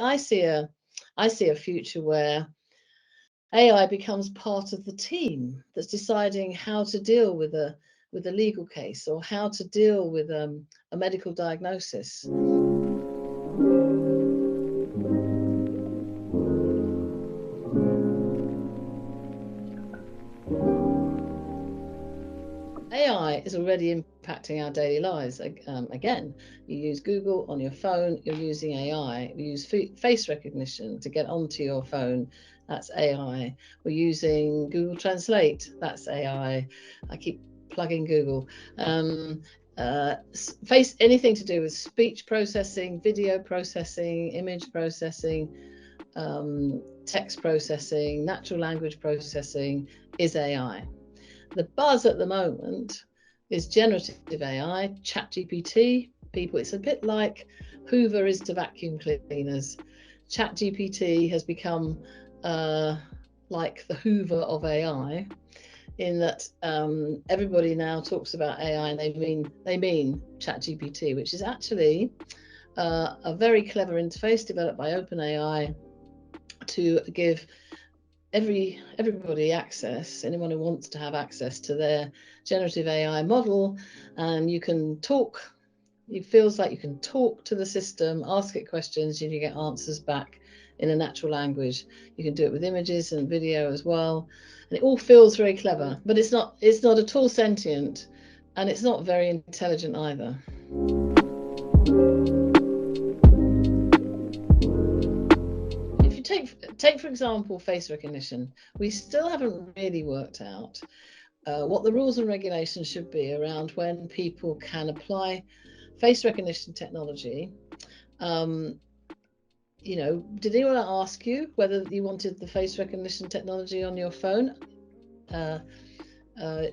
I see a future where AI becomes part of the team that's deciding how to deal with a legal case, or how to deal with a medical diagnosis. AI is already impacting our daily lives. Again, you use Google on your phone, you're using AI. We use face recognition to get onto your phone. That's AI. We're using Google Translate. That's AI. I keep plugging Google. Anything to do with speech processing, video processing, image processing, text processing, natural language processing is AI. The buzz at the moment is generative AI, ChatGPT. It's a bit like Hoover is to vacuum cleaners. ChatGPT has become like the Hoover of AI, in that everybody now talks about AI and they mean ChatGPT, which is actually a very clever interface developed by OpenAI to give everybody access, anyone who wants to have access to their generative AI model, and you can talk. It feels like you can talk to the system, ask it questions, and you get answers back in a natural language. You can do it with images and video as well, and it all feels very clever, but it's not at all sentient, and it's not very intelligent either. Take for example face recognition. We still haven't really worked out what the rules and regulations should be around when people can apply face recognition technology. Did anyone ask you whether you wanted the face recognition technology on your phone?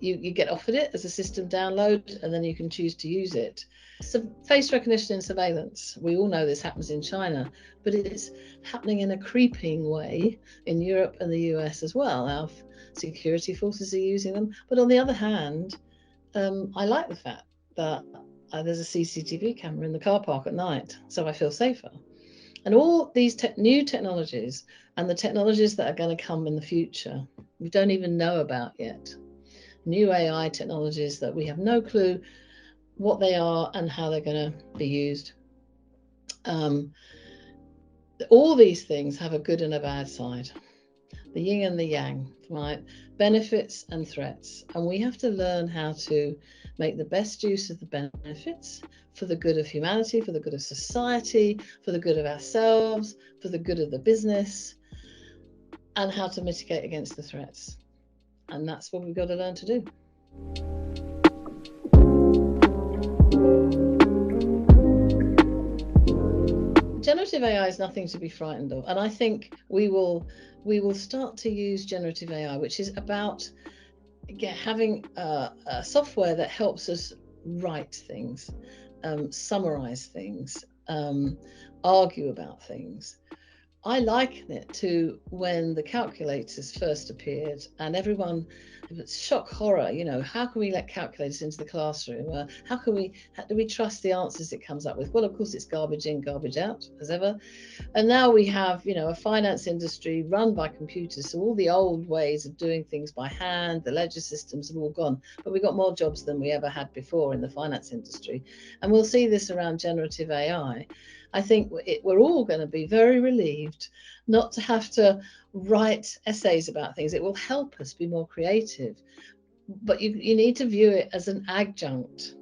You get offered it as a system download, and then you can choose to use it. So face recognition in surveillance, we all know this happens in China, but it's happening in a creeping way in Europe and the US as well. Our security forces are using them. But on the other hand, I like the fact that there's a CCTV camera in the car park at night, so I feel safer. And all these new technologies, and the technologies that are going to come in the future, we don't even know about yet. New AI technologies that we have no clue what they are and how they're going to be used. All these things have a good and a bad side, the yin and the yang, right? Benefits and threats. And we have to learn how to make the best use of the benefits for the good of humanity, for the good of society, for the good of ourselves, for the good of the business, and how to mitigate against the threats. And that's what we've got to learn to do. Generative AI is nothing to be frightened of, and I think we will start to use generative AI, which is about having a software that helps us write things, summarize things, argue about things. I liken it to when the calculators first appeared, and everyone, it's shock horror, how can we let calculators into the classroom? How do we trust the answers it comes up with? Well, of course, it's garbage in, garbage out, as ever. And now we have, a finance industry run by computers. So all the old ways of doing things by hand, the ledger systems have all gone. But we've got more jobs than we ever had before in the finance industry. And we'll see this around generative AI. I think we're all going to be very relieved not to have to write essays about things. It will help us be more creative. But you need to view it as an adjunct,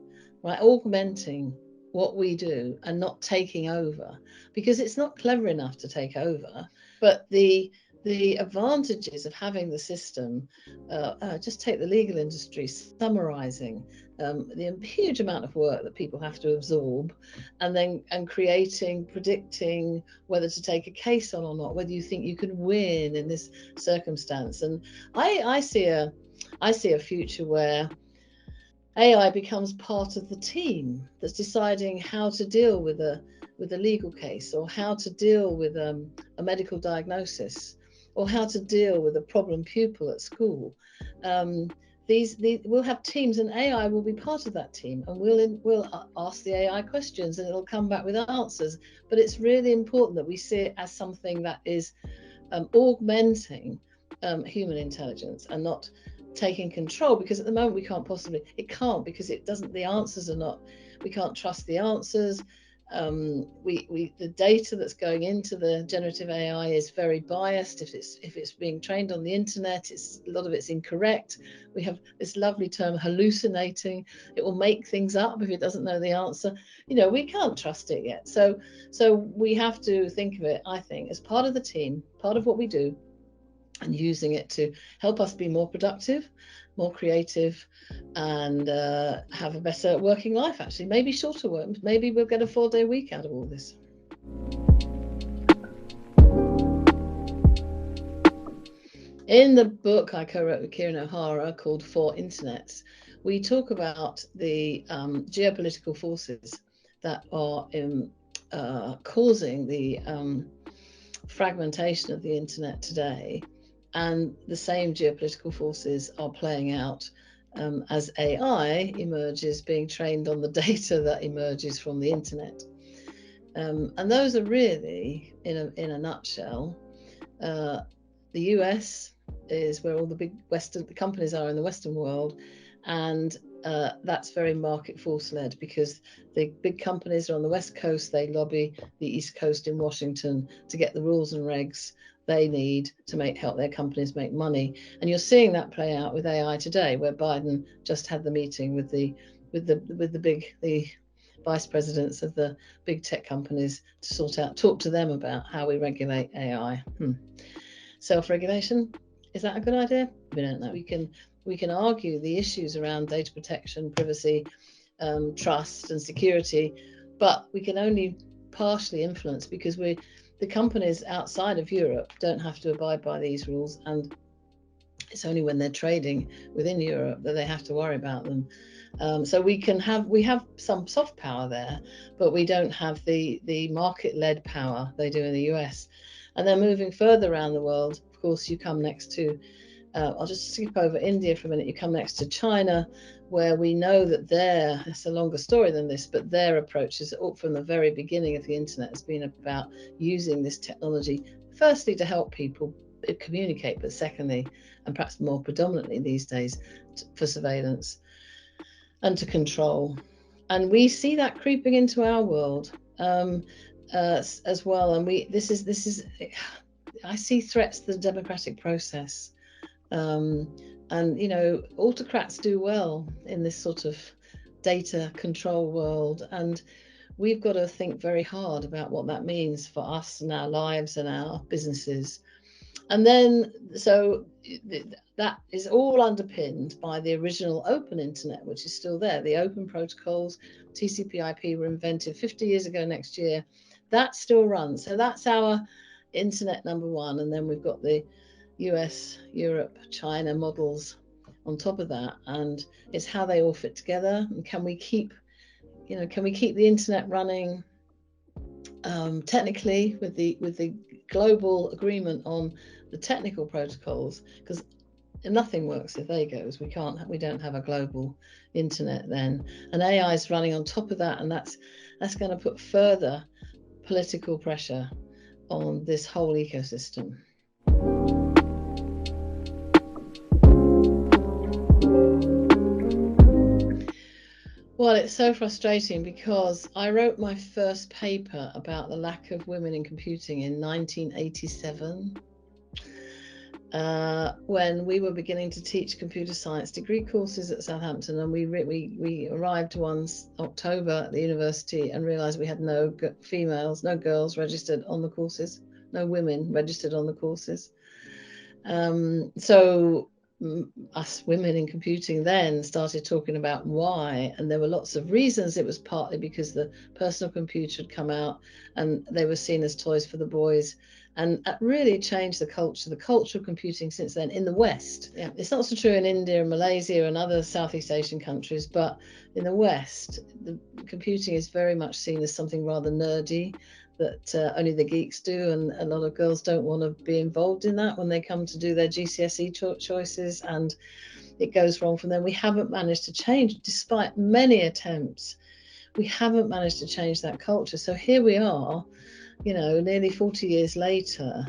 right? Augmenting what we do and not taking over, because it's not clever enough to take over. But the advantages of having the system, just take the legal industry, summarizing the huge amount of work that people have to absorb, and creating, predicting whether to take a case on or not, whether you think you can win in this circumstance. And I see a future where AI becomes part of the team that's deciding how to deal with a legal case, or how to deal with a medical diagnosis, or how to deal with a problem pupil at school. we'll have teams, and AI will be part of that team, and we'll ask the AI questions, and it'll come back with answers. But it's really important that we see it as something that is augmenting human intelligence and not taking control, because at the moment it can't, because it doesn't, the answers are not, we can't trust the answers. The data that's going into the generative AI is very biased. If it's being trained on the internet, a lot of it's incorrect. We have this lovely term, hallucinating. It will make things up if it doesn't know the answer. We can't trust it yet. So we have to think of it, I think, as part of the team, part of what we do, and using it to help us be more productive, more creative, and have a better working life, actually. Maybe shorter work. Maybe we'll get a 4-day week out of all this. In the book I co-wrote with Kieran O'Hara called For Internets, we talk about the geopolitical forces that are causing the fragmentation of the internet today. And the same geopolitical forces are playing out as AI emerges, being trained on the data that emerges from the internet. And those are really, in a nutshell, the US is where all the big Western companies are in the Western world, and that's very market force led, because the big companies are on the West Coast. They lobby the East Coast in Washington to get the rules and regs they need to help their companies make money. And you're seeing that play out with AI today, where Biden just had the meeting with the vice presidents of the big tech companies to talk to them about how we regulate AI. Self-regulation, is that a good idea? We don't know. We can argue the issues around data protection, privacy, trust and security, but we can only partially influence, because the companies outside of Europe don't have to abide by these rules, and it's only when they're trading within Europe that they have to worry about them. So we have some soft power there, but we don't have the market-led power they do in the US. And then moving further around the world, of course, you come next to, I'll just skip over India for a minute, you come next to China, where we know that it's a longer story than this, but their approach is from the very beginning of the internet has been about using this technology, firstly to help people communicate, but secondly, and perhaps more predominantly these days, for surveillance and to control. And we see that creeping into our world as well. And this is I see threats to the democratic process. And autocrats do well in this sort of data control world, and we've got to think very hard about what that means for us and our lives and our businesses. And then, so that is all underpinned by the original open internet, which is still there. The open protocols, TCP/IP, were invented 50 years ago next year. That still runs. So that's our internet number one. And then we've got the US, Europe, China models on top of that. And it's how they all fit together. And can we keep the internet running technically with the global agreement on the technical protocols, because nothing works if they goes. We don't have a global internet then, and AI is running on top of that, and that's going to put further political pressure on this whole ecosystem. Well, it's so frustrating, because I wrote my first paper about the lack of women in computing in 1987, when we were beginning to teach computer science degree courses at Southampton, and we arrived one October at the university and realised we had no girls registered on the courses, no women registered on the courses. So us women in computing then started talking about why, and there were lots of reasons. It was partly because the personal computer had come out and they were seen as toys for the boys, and that really changed the culture of computing since then in the West. Yeah, it's not so true in India and Malaysia and other Southeast Asian countries, but in the West, the computing is very much seen as something rather nerdy, that only the geeks do, and a lot of girls don't want to be involved in that when they come to do their GCSE choices, and it goes wrong from them. We haven't managed to change, despite many attempts. We haven't managed to change that culture. So here we are, nearly 40 years later,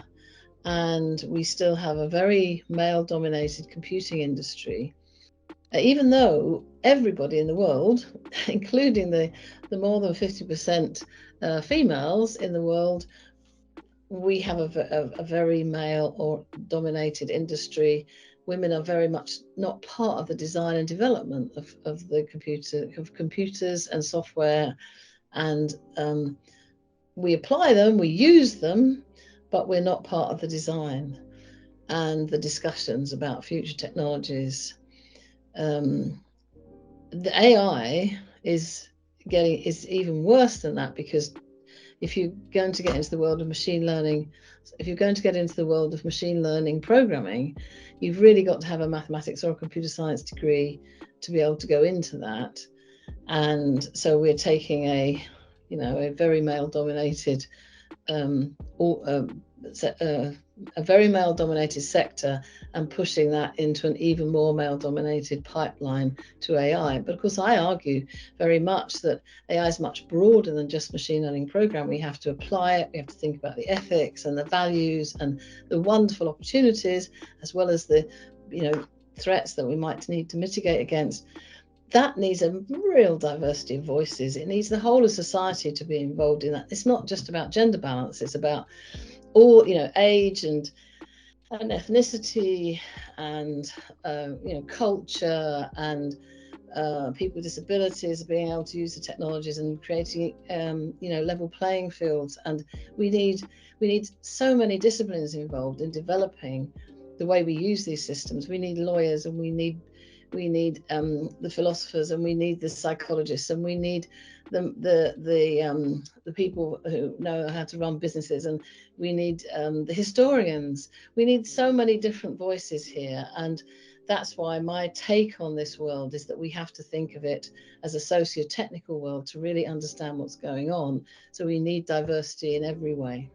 and we still have a very male-dominated computing industry. Even though everybody in the world, including the more than 50% females in the world, we have a very male or dominated industry. Women are very much not part of the design and development of computers and software, and we apply them, we use them, but we're not part of the design and the discussions about future technologies. The AI is even worse than that, because if you're going to get into the world of machine learning, if you're going to get into the world of machine learning programming, you've really got to have a mathematics or a computer science degree to be able to go into that. And so we're taking a very male-dominated a very male-dominated sector and pushing that into an even more male-dominated pipeline to AI. But of course, I argue very much that AI is much broader than just machine learning program. We have to apply it. We have to think about the ethics and the values and the wonderful opportunities, as well as the threats that we might need to mitigate against. That needs a real diversity of voices. It needs the whole of society to be involved in that. It's not just about gender balance. It's about all, age and ethnicity and culture, and people with disabilities being able to use the technologies and creating level playing fields. And we need so many disciplines involved in developing the way we use these systems. We need lawyers, and we need the philosophers, and we need the psychologists, and we need the people who know how to run businesses, and we need the historians. We need so many different voices here, and that's why my take on this world is that we have to think of it as a socio-technical world to really understand what's going on. So we need diversity in every way.